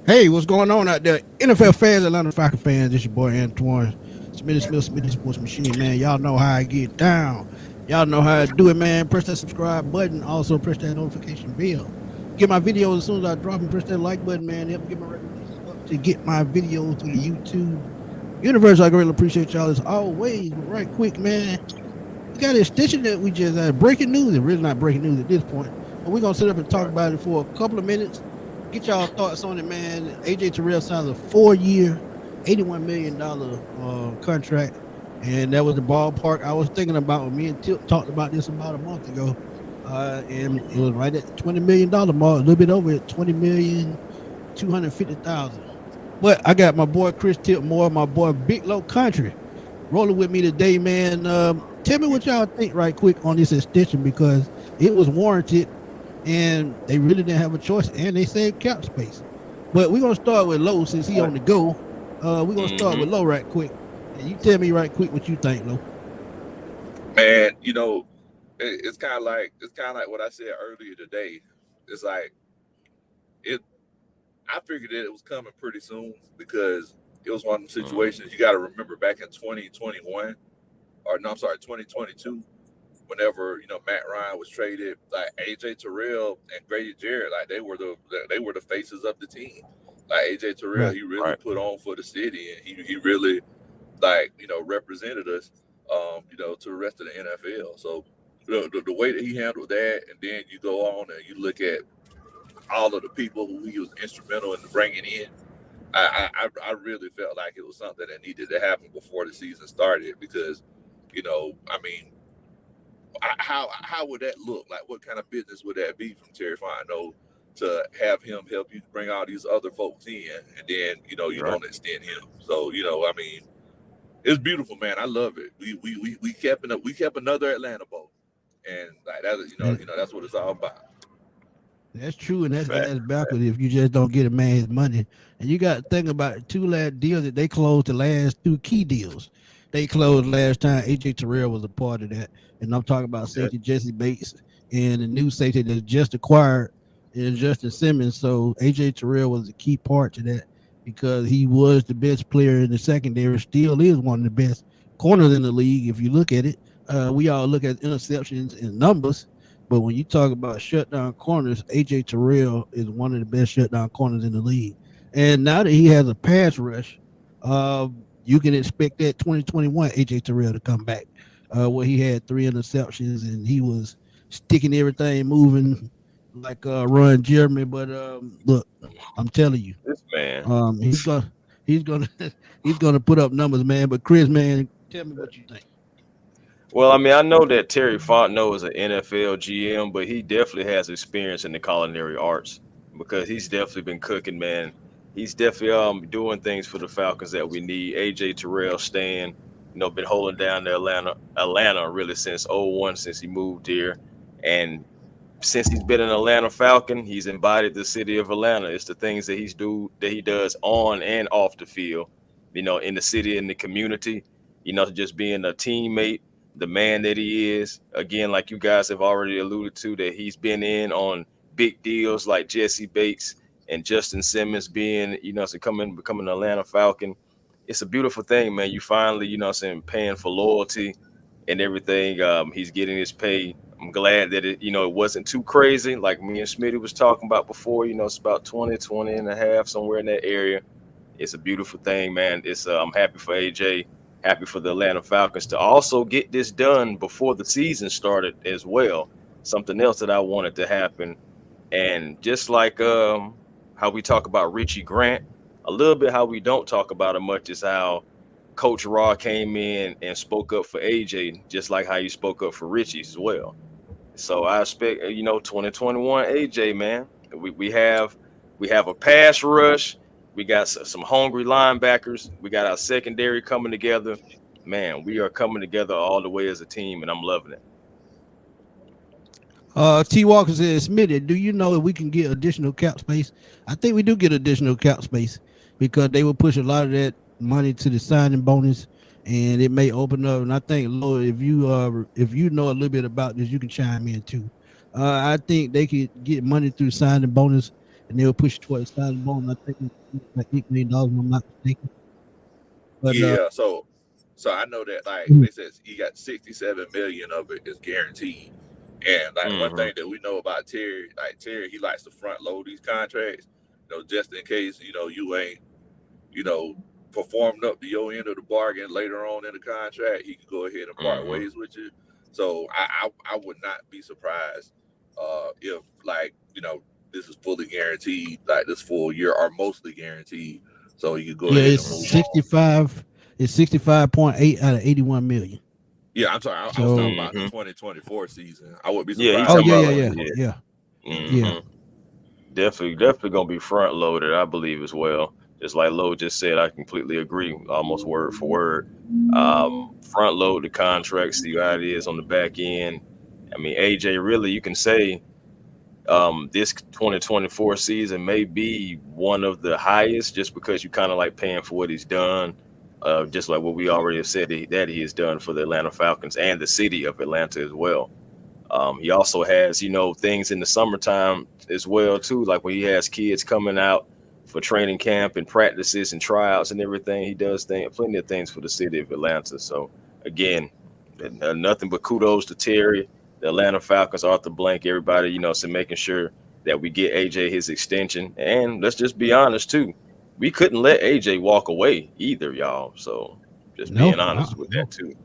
Hey, what's going on out there? NFL fans, Atlanta Falcons fans, this your boy Antoine. Smitty Sports Machine, man. Y'all know how I get down. Y'all know how I do it, man. Press that subscribe button. Also, press that notification bell. Get my videos as soon as I drop them. Press that like button, man. Help me get my recommendations up to get my videos to the YouTube universe. I really appreciate y'all as always. But right quick, man. We got an extension that we just breaking news. It's really not breaking news at this point. But we're going to sit up and talk about it for a couple of minutes. Get y'all thoughts on it, man. AJ Terrell signed a 4-year, $81 million contract. And that was the ballpark I was thinking about when me and Tip talked about this about a month ago. And it was right at the $20 million mark, a little bit over it, 20,250,000. But I got my boy Chris Tipmore, my boy Big Low Country, rolling with me today, man. Tell me what y'all think right quick on this extension because it was warranted and they really didn't have a choice and they saved cap space. But we're gonna start with Low since he on the go. We're gonna start with Low right quick. And you tell me right quick what you think, Low. Man, it's kind of like what I said earlier today. It's like it. I figured that it was coming pretty soon because it was one of the situations you got to remember back in 2021, or no, I'm sorry, 2022. Whenever Matt Ryan was traded, like AJ Terrell and Grady Jarrett, like they were the faces of the team. Like AJ Terrell, Right. he really put on for the city, and he really like represented us, to the rest of the NFL. So the way that he handled that, and then you go on and you look at all of the people who he was instrumental in bringing in. I really felt like it was something that needed to happen before the season started because, I mean, how would that look? Like, what kind of business would that be from Terry Fontenot to have him help you bring all these other folks in, and then you don't extend him? So I mean, it's beautiful, man. I love it. We kept another Atlanta bowl, and like that, That, that's what it's all about. that's true, and that's backwards if you just don't get a man his money. And you got to think about it, two last deals that they closed, the last two key deals they closed last time. AJ Terrell was a part of that, and I'm talking about Yeah. safety Jesse Bates and the new safety that's just acquired and Justin Simmons. So AJ Terrell was a key part to that because he was the best player in the secondary, still is one of the best corners in the league. If you look at it, we all look at interceptions and numbers. But when you talk about shutdown corners, AJ Terrell is one of the best shutdown corners in the league. And now that he has a pass rush, you can expect that 2021 AJ Terrell to come back, where he had 3 interceptions and he was sticking everything moving like Ron Jeremy. But look, I'm telling you, This man. he's gonna he's gonna put up numbers, man. But Chris, man, tell me what you think. Well, I mean, I know that Terry Fontenot is an NFL GM, but he definitely has experience in the culinary arts because he's definitely been cooking, man. He's definitely doing things for the Falcons that we need. AJ Terrell staying, been holding down the Atlanta really since '01, since he moved here. And since he's been an Atlanta Falcon, he's embodied the city of Atlanta. It's the things that he does on and off the field, in the city and the community, just being a teammate, the man that he is. Again, like you guys have already alluded to, that he's been in on big deals like Jesse Bates and Justin Simmons being, becoming an Atlanta Falcon. It's a beautiful thing, man. You finally, paying for loyalty and everything. He's getting his pay. I'm glad that it wasn't too crazy. Like me and Smitty was talking about before, it's about 20 and a half, somewhere in that area. It's a beautiful thing, man. I'm happy for AJ, happy for the Atlanta Falcons to also get this done before the season started as well. Something else that I wanted to happen. And just like how we talk about Richie Grant, a little bit how we don't talk about it much is how Coach Raw came in and spoke up for AJ, just like how you spoke up for Richie as well. So I expect 2021 AJ, man. We have a pass rush. We got some hungry linebackers. We got our secondary coming together. Man, we are coming together all the way as a team, and I'm loving it. T. Walker says, Smitty, do you know if we can get additional cap space? I think we do get additional cap space because they will push a lot of that money to the signing bonus, and it may open up. And I think, Lord, if you know a little bit about this, you can chime in too. I think they could get money through signing bonus, and they'll push it toward the signing bonus. I think it's like $8 million, if I'm not mistaken. But Yeah, so I know that like they said he got 67 million of it is guaranteed. And like one thing that we know about Terry, like Terry, he likes to front load these contracts, just in case, you ain't, you know, performed up to your end of the bargain later on in the contract, he could go ahead and part ways with you. So I would not be surprised if like, this is fully guaranteed, like this full year or mostly guaranteed. So you could go yeah, ahead it's and move on. 65. It's 65.8 out of 81 million. Yeah, I'm sorry. I was talking So, about the 2024 season. I would be Yeah, he's surprised. oh talking yeah, about yeah, like yeah, yeah. definitely gonna be front loaded, I believe as well. Just like Lo just said, I completely agree, almost word for word. Front load the contract, see how it is on the back end. I mean, AJ, really, you can say this 2024 season may be one of the highest, just because you kind of like paying for what he's done. Just like what we already have said that he has done for the Atlanta Falcons and the city of Atlanta as well. He also has, things in the summertime as well too. Like when he has kids coming out for training camp and practices and tryouts and everything, he does plenty of things for the city of Atlanta. So again, nothing but kudos to Terry, the Atlanta Falcons, Arthur Blank, everybody, so making sure that we get AJ his extension. And let's just be honest too, we couldn't let AJ walk away either, y'all. So just being honest with that too.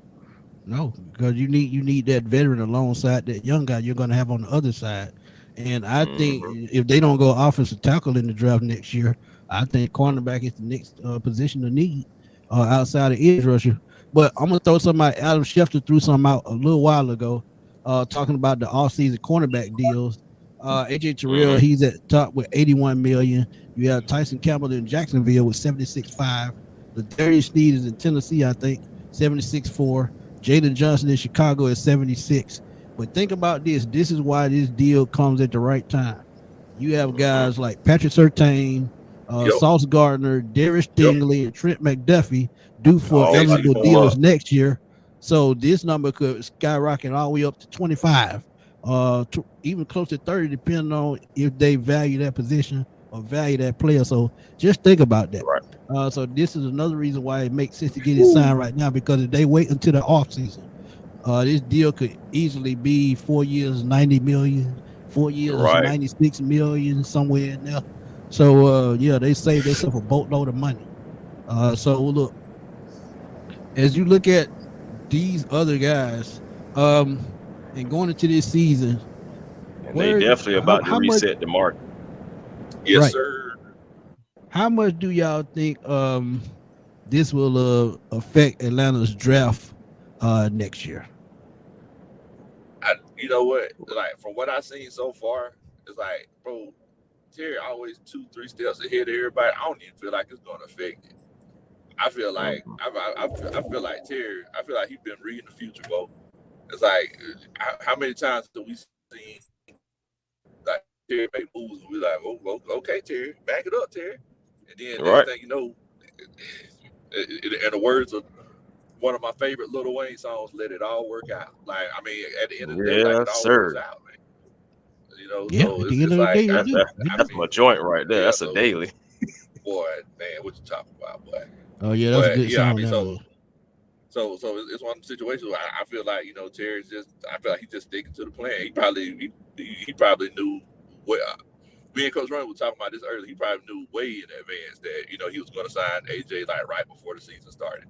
No, because you need that veteran alongside that young guy you're going to have on the other side. And I think if they don't go offensive tackle in the draft next year, I think cornerback is the next position to need outside of edge rusher. But I'm gonna throw something out. Adam Schefter threw something out a little while ago, talking about the offseason cornerback deals. AJ Terrell, he's at top with 81 million. You have Tyson Campbell in Jacksonville with 76.5. The Darius Sneed is in Tennessee, I think, 76.4. Jaden Johnson in Chicago is 76. But think about this. This is why this deal comes at the right time. You have guys like Patrick Surtain, Sauce Gardner, Darius Stingley, and Trent McDuffie due for eligible deals next year. So this number could skyrocket all the way up to 25, even close to 30, depending on if they value that position or value that player. So just think about that. Right. So this is another reason why it makes sense to get it signed right now, because if they wait until the offseason, this deal could easily be 4 years, 90 million, 4 years, 96 million, somewhere in there. So they saved themselves a boatload of money. So look, as you look at these other guys, and going into this season, and they definitely about to reset the market. Yes, sir. How much do y'all think this will affect Atlanta's draft next year? You know what? Like from what I've seen so far, it's like, bro, Terry always 2-3 steps ahead of everybody. I don't even feel like it's gonna affect it. I feel like I feel like Terry. I feel like he's been reading the future, bro. It's like how many times do we see like Terry make moves and we're like, oh, okay, Terry, back it up, Terry. And then next thing you know, in the words of one of my favorite Lil Wayne songs, "Let It All Work Out." Like, I mean, at the end of the day, like, it all works out, man. So it's like that's my joint right there. That's a daily. Boy, man, what you talking about, boy? Oh yeah, that's a good song. I mean, so it's one of the situations where I feel like Terry's I feel like he's just sticking to the plan. He probably knew what. Me and Coach Ron were talking about this earlier. He probably knew way in advance that he was going to sign AJ like right before the season started.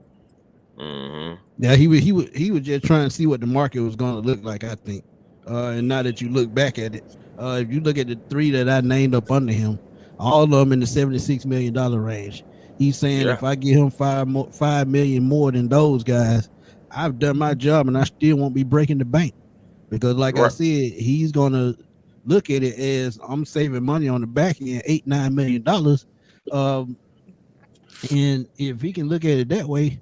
Yeah, he was just trying to see what the market was going to look like, I think. And now that you look back at it, if you look at the three that I named up under him, all of them in the $76 million range. He's saying if I give him $5 million more than those guys, I've done my job and I still won't be breaking the bank. Because like I said, he's going to look at it as I'm saving money on the back end, $8-9 million. And if he can look at it that way,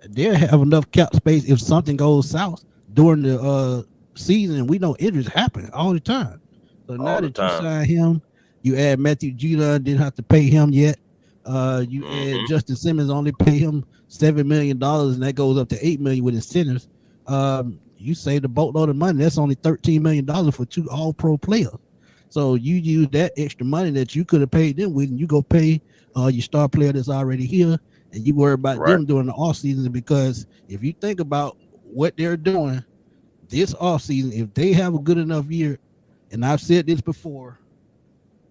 they'll have enough cap space if something goes south during the season. We know injuries happen all the time. So now that you sign him, you add Matthew Judon, didn't have to pay him yet. You add Justin Simmons, only pay him $7 million, and that goes up to $8 million with incentives. You saved a boatload of money. That's only $13 million for two all-pro players. So you use that extra money that you could have paid them with, and you go pay your star player that's already here, and you worry about Right. them during the off season. Because if you think about what they're doing this off season, if they have a good enough year, and I've said this before,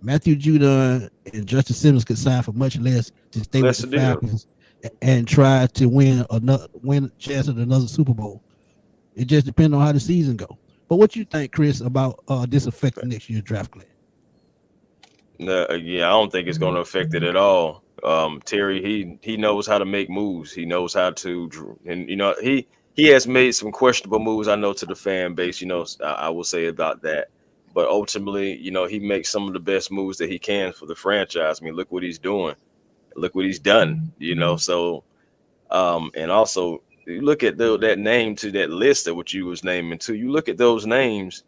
Matthew Judon and Justin Simmons could sign for much less to stay with Less the the deal. Falcons and try to win a chance at another Super Bowl. It just depends on how the season go. But what you think, Chris, about this affecting next year's draft class? No, yeah, I don't think it's going to affect it at all. Terry, he knows how to make moves. He knows how to, and he has made some questionable moves. I know to the fan base. I will say about that. But ultimately, he makes some of the best moves that he can for the franchise. I mean, look what he's doing. Look what he's done. So and also you look at that name to that list of what you was naming too. You look at those names.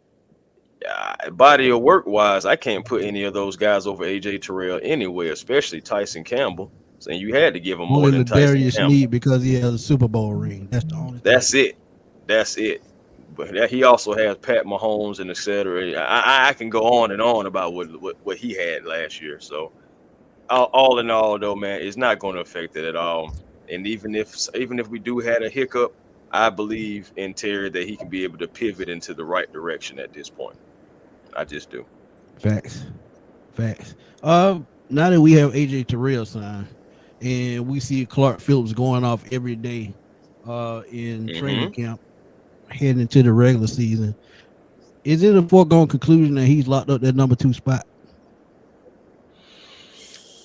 Body of work wise, I can't put any of those guys over AJ Terrell anywhere, especially Tyson Campbell. So you had to give him more Only than Tyson Ladarius Campbell. Need because he has a Super Bowl ring. That's the only thing. That's it. That's it. But he also has Pat Mahomes and etc. I can go on and on about what he had last year. So all in all, though, man, it's not going to affect it at all. And even if we do have a hiccup, I believe in Terry that he can be able to pivot into the right direction at this point. I just do. Facts. Now that we have AJ Terrell signed and we see Clark Phillips going off every day in training camp heading into the regular season, is it a foregone conclusion that he's locked up that number 2 spot?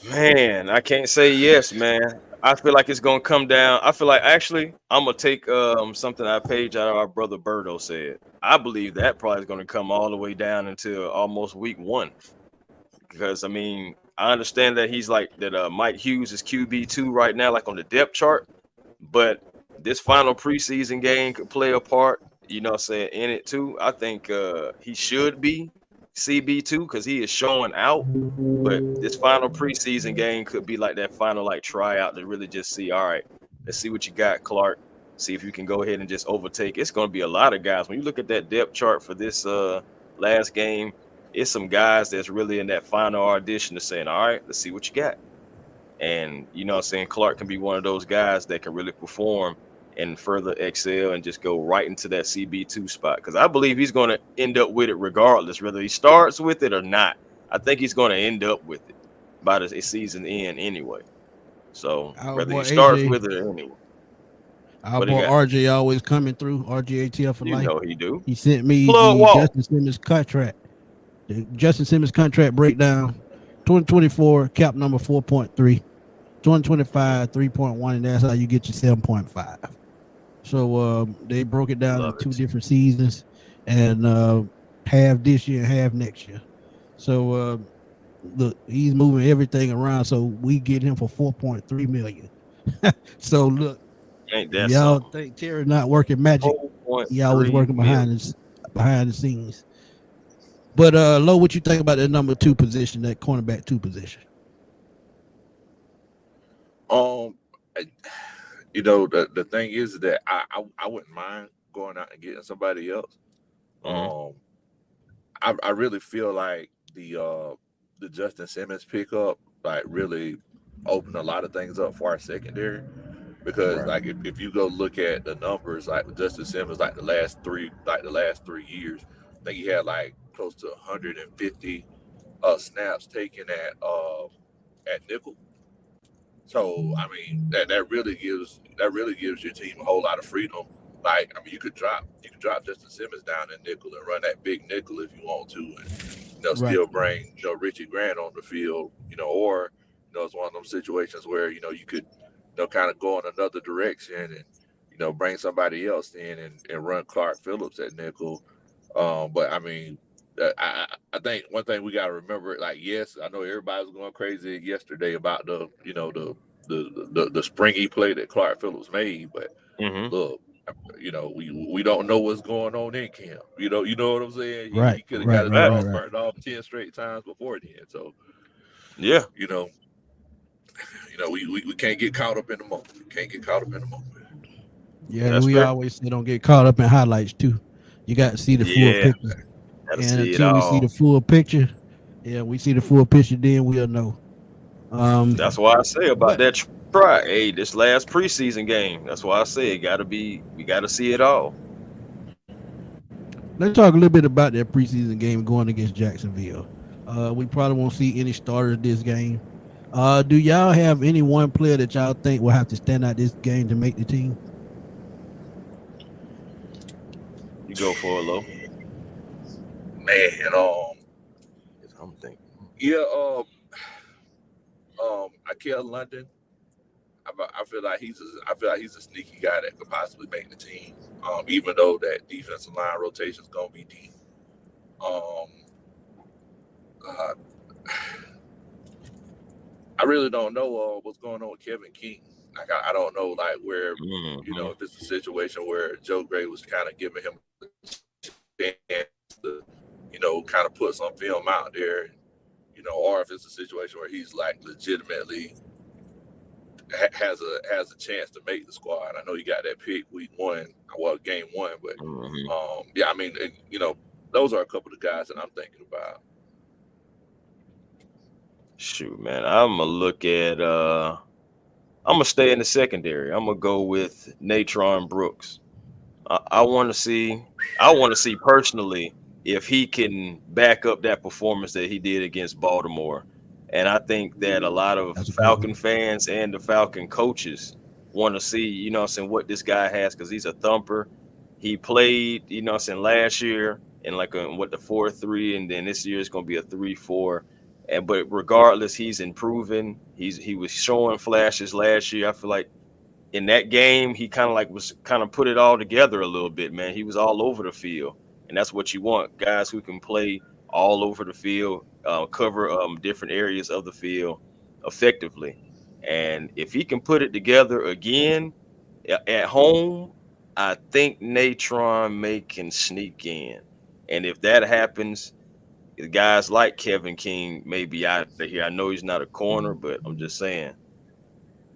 Man, I can't say yes, man. I feel like it's gonna come down. I feel like actually I'm gonna take something I page out of our brother Berto said. I believe that probably is gonna come all the way down until almost week 1. Because I mean, I understand that he's like that Mike Hughes is QB2 right now, like on the depth chart, but this final preseason game could play a part, in it too. I think he should be CB2 because he is showing out. But this final preseason game could be like that final tryout to really just see, all right, let's see what you got, Clark. See if you can go ahead and just overtake. It's going to be a lot of guys. When you look at that depth chart for this last game, it's some guys that's really in that final audition to saying, all right, let's see what you got. And, Clark can be one of those guys that can really perform and further excel and just go right into that CB2 spot. Because I believe he's going to end up with it regardless, whether he starts with it or not. I think he's going to end up with it by the season end anyway. So whether he starts with it or anyway. Our boy RJ always coming through. RJ ATL for life. He do. He sent me the Justin Simmons contract. The Justin Simmons contract breakdown. 2024 cap number 4.3. 2025 3.1, and that's how you get your 7.5. So they broke it down in 2 different seasons, and half this year and half next year. So look, he's moving everything around, so we get him for 4.3 million. So look, ain't that y'all something? think Terry not working magic? He always working behind the scenes. But Lo, what you think about that number 2 position, that cornerback 2 position? The thing is that I wouldn't mind going out and getting somebody else. I really feel like the Justin Simmons pickup really opened a lot of things up for our secondary, because if you go look at the numbers, Justin Simmons the last 3 years, I think he had close to 150 snaps taken at nickel. So I mean that really gives your team a whole lot of freedom. You could drop Justin Simmons down in nickel and run that big nickel if you want to, and still bring Richie Grant on the field, or it's one of those situations where you could kind of go in another direction and bring somebody else in and run Clark Phillips at nickel. But I mean, I think one thing we got to remember, yes, I know everybody was going crazy yesterday about the springy play that Clark Phillips made, but look, we don't know what's going on in camp. You know what I'm saying? He could have got his dog burnt off 10 straight times before then. So yeah, we can't get caught up in the moment. Yeah, we always say don't get caught up in highlights too. You got to see the full picture. Gotta And see it until we see the all. full picture, yeah, we see the full picture, then we'll know. That's why I say about But that try. Hey, this last preseason game. That's why I say it gotta be. We gotta see it all. let's talk a little bit about that preseason game going against Jacksonville. We probably won't see any starters this game. Do y'all have any one player that y'all think will have to stand out this game to make the team? You go for it, low. Man, I'm thinking. yeah, Akel London. I feel like he's a sneaky guy that could possibly make the team. Even though that defensive line rotation is gonna be deep. Um, uh, I really don't know what's going on with Kevin King. Like I don't know like where Mm-hmm. if it's a situation where Joe Gray was kind of giving him a chance to kind of put some film out there, or if it's a situation where he's like legitimately has a chance to make the squad. I know he got that pick week one, well game one, but Mm-hmm. yeah, I mean, those are a couple of guys that I'm thinking about. Shoot, man. I'm gonna look at. I'm gonna stay in the secondary. I'm gonna go with Natron Brooks. I want to see. I want to see personally if he can back up that performance that he did against Baltimore. And I think that a lot of That's a good one. Falcon fans and the Falcon coaches want to see, what I'm saying, what this guy has because he's a thumper. He played, I'm saying, last year in like the 4-3, and then this year it's gonna be a 3-4. And but regardless, he's improving. He was showing flashes last year. I feel like in that game, he kind of like was kind of put it all together a little bit, man. He was all over the field, and that's what you want, guys who can play all over the field, cover different areas of the field effectively. And if he can put it together again at home, I think Natron may can sneak in. And if that happens, guys like Kevin King may be out of here. I know he's not a corner, but I'm just saying.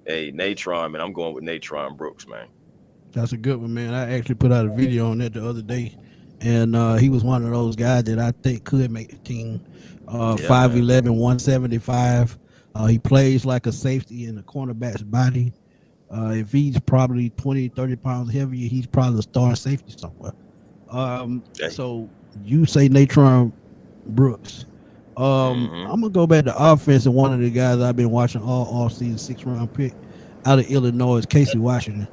Hey, Natron, man, I'm going with Natron Brooks, man. That's a good one, man. I actually put out a video on that the other day, and he was one of those guys that I think could make the team. Yeah, man. 5'11", 175. He plays like a safety in the cornerback's body. If he's probably 20, 30 pounds heavier, he's probably a star safety somewhere. Hey. So you say Natron Brooks. Mm-hmm. I'm gonna go back to offense, and one of the guys I've been watching all season, 6th round pick out of Illinois is Casey Washington.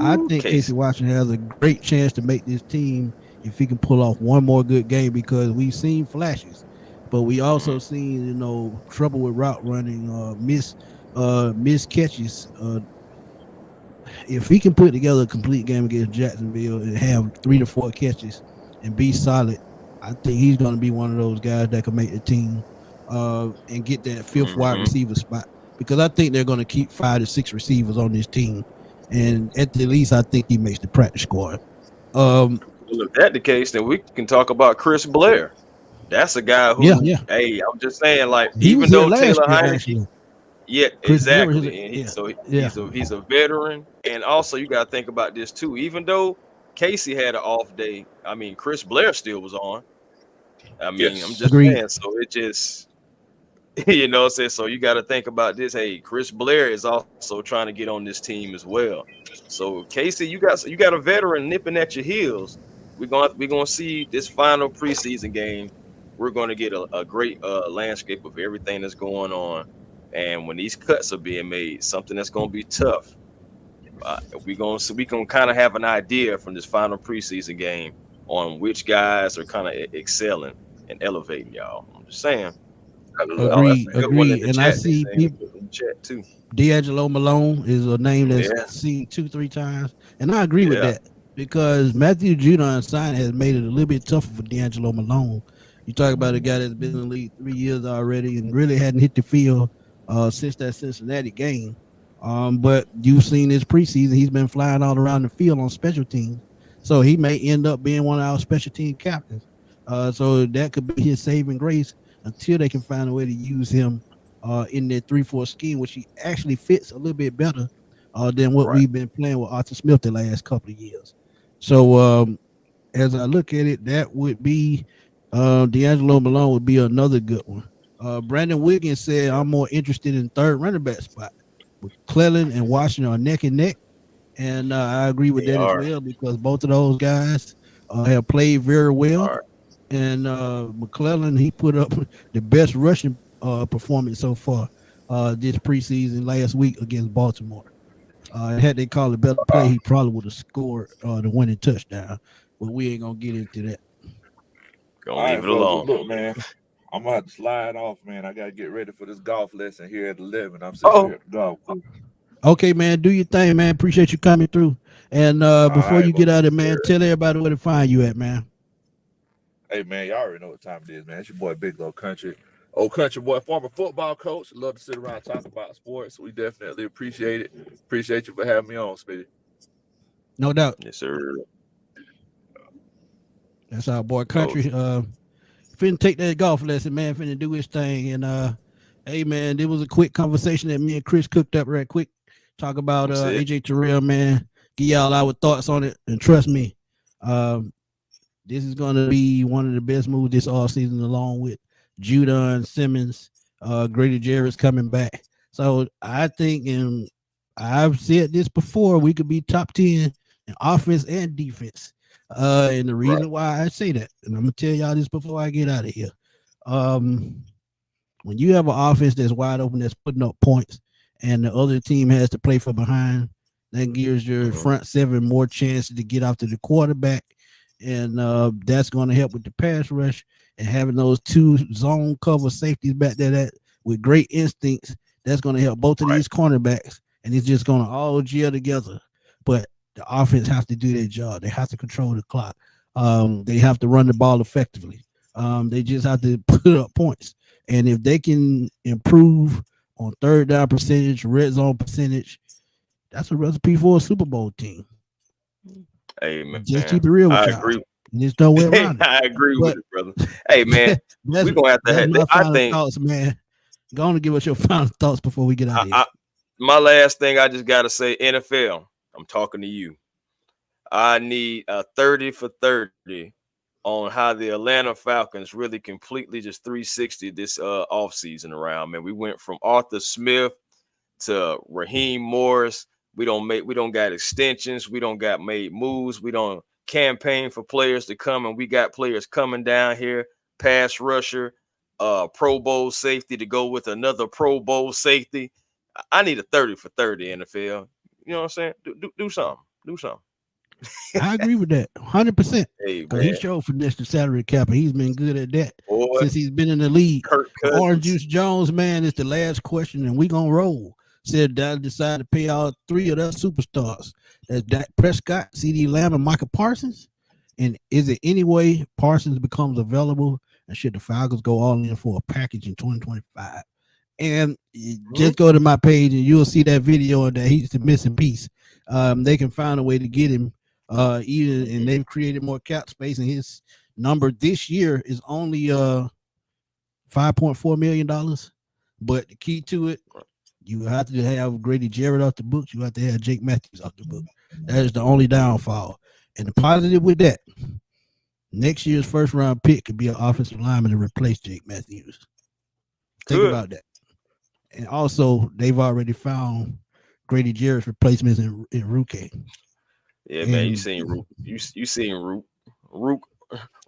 I Ooh, think Casey Casey. Washington has a great chance to make this team if he can pull off one more good game because we've seen flashes, but we also Mm-hmm. seen trouble with route running, miss catches. If he can put together a complete game against Jacksonville and have 3 to 4 catches and be solid, I think he's going to be one of those guys that can make the team and get that 5th wide Mm-hmm. receiver spot because I think they're going to keep 5 to 6 receivers on this team, and at the least, I think he makes the practice squad. Um, Well, if that's the case, then we can talk about Chris Blair. That's a guy yeah, who, yeah, hey, I'm just saying, like, he even was here though last Taylor year Heineke, actually. yeah, Chris Blair was exactly, here, and yeah, yeah, he's a veteran, and also you got to think about this too. Even though Casey had an off day, I mean, Chris Blair still was on. I mean, I'm Yes. just agreed. saying, so it just what I'm saying? So you got to think about this. Hey, Chris Blair is also trying to get on this team as well. So Casey, you got a veteran nipping at your heels. We're gonna see this final preseason game. We're gonna get a great landscape of everything that's going on. And when these cuts are being made, something that's gonna be tough. We gonna kind of have an idea from this final preseason game on which guys are kind of excelling and elevating y'all. I'm just saying. I love Oh, it, that's Agreed, a man. good one in agreed. the And I chat. They see saying people. it in the chat too. D'Angelo Malone is a name that's Yeah, seen 2-3 times, and I agree with yeah. that because Matthew Judon sign has made it a little bit tougher for D'Angelo Malone. You talk about a guy that's been in the league 3 years already and really hadn't hit the field since that Cincinnati game. But you've seen his preseason; he's been flying all around the field on special teams, so he may end up being one of our special team captains. So that could be his saving grace until they can find a way to use him in their 3-4 scheme, which he actually fits a little bit better than what Right. we've been playing with Arthur Smith the last couple of years. So as I look at it, that would be D'Angelo Malone would be another good one. Brandon Wiggins said, I'm more interested in third running back spot. With Cleveland and Washington are neck and neck. And I agree with They that as are. well because both of those guys have played very They well. are. And McClellan, he put up the best rushing performance so far this preseason last week against Baltimore. And had they called a better play, he probably would have scored the winning touchdown. But we ain't gonna get into that. Gonna All leave right, it fellas. Well, alone. look, man, I'm gonna have to slide off, man. I gotta get ready for this golf lesson here at 11. I'm sitting Oh, here at the golf course. Okay, man, do your thing, man. Appreciate you coming through. And All before right, you well, get out of it, man, tell everybody where to find you at, man. hey, man, y'all already know what time it is, man. It's your boy, Big Low Country. Old country boy, former football coach. Love to sit around and talk about sports. We definitely appreciate it. Appreciate you for having me on, Speedy. No doubt. yes, sir. That's our boy Coach. country. Finna take that golf lesson, man. Finna do his thing. And hey man, there was a quick conversation that me and Chris cooked up right quick. Talk about That's it. AJ Terrell, man. Give y'all our thoughts on it. And trust me, um, this is gonna be one of the best moves this all season, along with Judon Simmons, Grady Jarrett's coming back. So I think, and I've said this before, we could be top 10 in offense and defense. And the Right. reason why I say that, and I'm gonna tell y'all this before I get out of here. Um, when you have an offense that's wide open, that's putting up points, and the other team has to play from behind, that gives your Mhm. front seven more chances to get after the quarterback, and that's going to help with the pass rush and having those two zone cover safeties back there that with great instincts. That's going to help both of Right. these cornerbacks, and it's just going to all gel together. But the offense has to do their job. They have to control the clock. They have to run the ball effectively. They just have to put up points. And if they can improve on third down percentage, red zone percentage, that's a recipe for a Super Bowl team. Hey Just man, keep it real I with y'all. agree. There's no way around it. I agree with But it, brother. Hey man, that's we're gonna have to that's have. my I final think thoughts, man. Go on and give us your final thoughts before we get out of here. I, my last thing I just gotta say, NFL. I'm talking to you. I need a 30 for 30 on how the Atlanta Falcons really completely just 360 this offseason around. Man, we went from Arthur Smith to Raheem Morris. We don't got extensions. We don't got made moves. We don't campaign for players to come, and we got players coming down here. Pass rusher, Pro Bowl safety to go with another Pro Bowl safety. I need a 30 for 30 NFL. You know what I'm saying? Do something. Do something. I agree with that 100%. Hey Because he man, showed finesse the salary cap, and he's been good at that boy, since he's been in the league. Kirk But Orange Cousins. Juice Jones, man, is the last question, and we gonna roll. Said that decided to pay all three of their superstars. That's Dak Prescott, CD Lamb, and Michael Parsons. And is it any way Parsons becomes available? And should the Falcons go all in for a package in 2025? And just go to my page and you'll see that video that he's the missing piece. They can find a way to get him. Even and they've created more cap space, and his number this year is only $5.4 million. But the key to it, you have to have Grady Jarrett off the books. You have to have Jake Matthews off the book. That is the only downfall. And the positive with that, next year's first round pick could be an offensive lineman to replace Jake Matthews. Think about that. And also, they've already found Grady Jarrett's replacements in Ruke. Yeah, And man, you seen Root. You seen Root roll.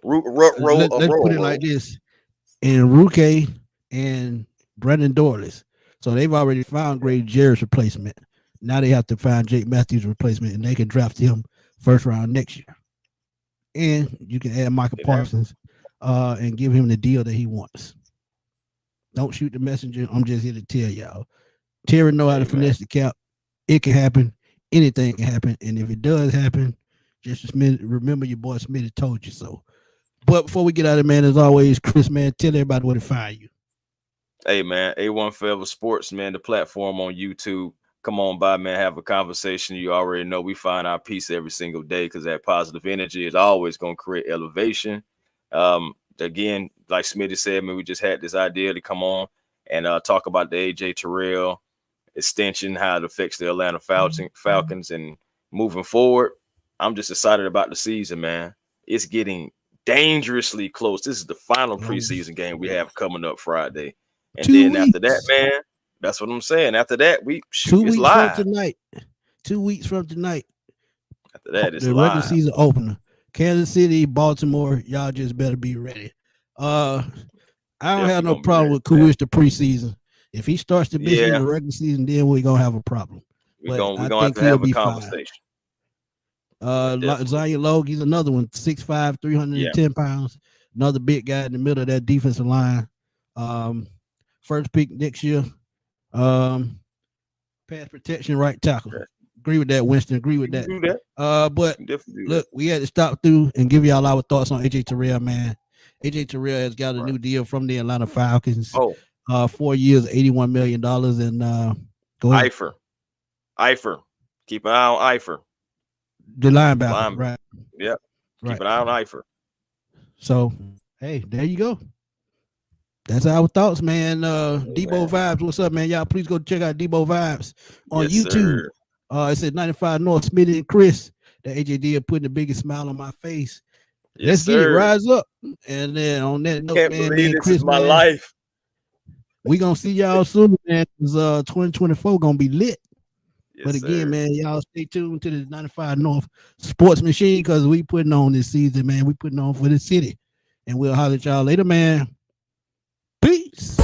let's put it like this: in Ruke and Brendan Dorless. So they've already found Grady Jarrett's replacement. Now they have to find Jake Matthews' replacement, and they can draft him first round next year. And you can add Michael Parsons and give him the deal that he wants. Don't shoot the messenger. I'm just here to tell y'all. Terry know how to finesse the cap. It can happen. Anything can happen. And if it does happen, just remember your boy Smitty told you so. But before we get out of it, man, as always, Chris, man, tell everybody where to find you. Hey, man, A1 Forever Sports, man, the platform on YouTube. Come on by, man, have a conversation. You already know we find our peace every single day because that positive energy is always going to create elevation. Again, like Smitty said, man, we just had this idea to come on and talk about the AJ Terrell extension, how it affects the Atlanta Falcons, and moving forward. I'm just excited about the season, man. It's getting dangerously close. This is the final Oh, preseason game we have coming up Friday. And 2 then after that, weeks. man, that's what I'm saying. After that, it's 2 weeks live. from tonight. 2 weeks from tonight. After that, it's the live. regular season opener. Kansas City, Baltimore. Y'all just better be ready. I don't have no problem with Kuwish the preseason. If he starts to miss in the regular season, then we're gonna have a problem. We're gonna have to have a conversation. Zion Logue, he's another one, 6'5", 310 pounds. Another big guy in the middle of that defensive line. First pick next year. Pass protection, right tackle. Okay. Agree with that, Winston. Agree with that. But look, we had to stop through and give y'all our thoughts on AJ Terrell, man. AJ Terrell has got a new deal from the Atlanta Falcons. 4 years, $81 million. And go ahead. Eifert. Keep an eye on Eifert. The linebacker, right? Yep. Keep an eye on Eifert. So, hey, there you go. That's our thoughts, man. Debo Vibes, what's up, man? Y'all please go check out Debo Vibes on YouTube. It said 95 North, Smitty and Chris. The AJ did putting the biggest smile on my face. Let's get it, rise up. And then on that note, man, me and Chris, is my life. We gonna see y'all soon, man. 2024 gonna be lit. But again, man, y'all stay tuned to the 95 North Sports Machine because we putting on this season, man. We putting on for the city. And we'll holler at y'all later, man. Peace.